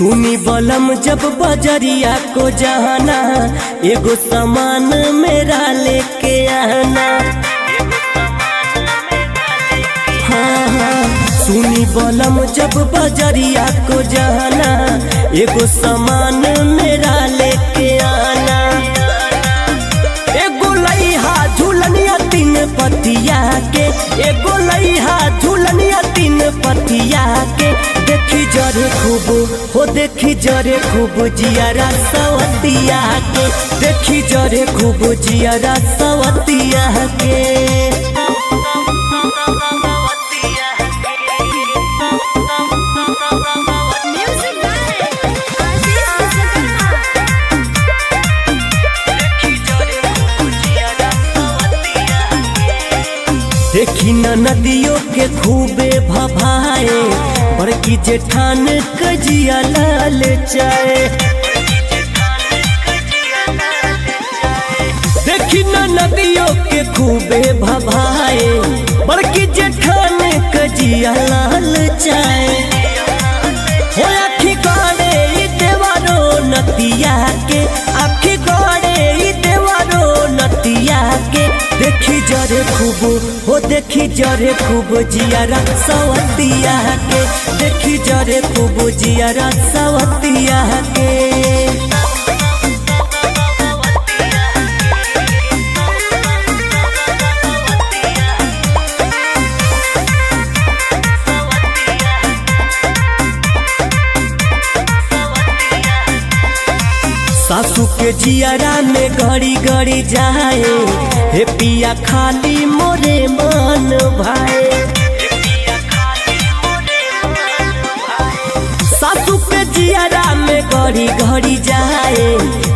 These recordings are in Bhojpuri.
सुनी बलम जब बजरिया को जाना, एगो सामान मेरा लेके आना। हाँ हाँ सुनी बलम जब बजरिया को जाना, एगो सामान मेरा लेके आना। एगो लइहा झूलनिया तीन पतिया के, एगो लइहा झूलनिया तीन पतिया के। देखी जरे खूब हो देखी जरे खूब जियारा सवतिया के, देखी जरे खूब जियारा सवतिया के। देखी न नदियों के खूबे भभाए, बड़की जेठान कजिया लाल चाय। देखी न नदियों के खूबे भभाए, बड़की जेठान कजिया लाल चाय। हो आखी गड़े ई देवारो नतिया के, आखी गड़े ई देवारो नतिया के। देखी जरे खूब हो देखी जरे खूब जियारा सवतिया के, देखी जरे खूब जियारा सवतिया के। सासू के जियारा में घड़ी घड़ी जाए, हे पिया खाली मोरे मन भाए। सासू के जियारा में घड़ी घड़ी जाए,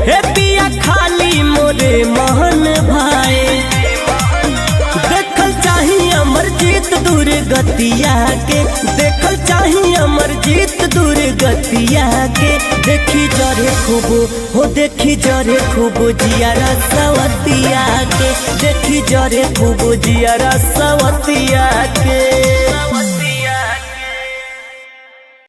हे पिया खाली मोरे मन भाए। देखल चाहिए अमरजीत दूर गतिया के, देखल चाहिए अमरजीत दूर गतिया के। देखी जरे खूब हो देखी जरे खूब जियारा सवतिया के, देखी जरे खूब जियारा सवतिया के।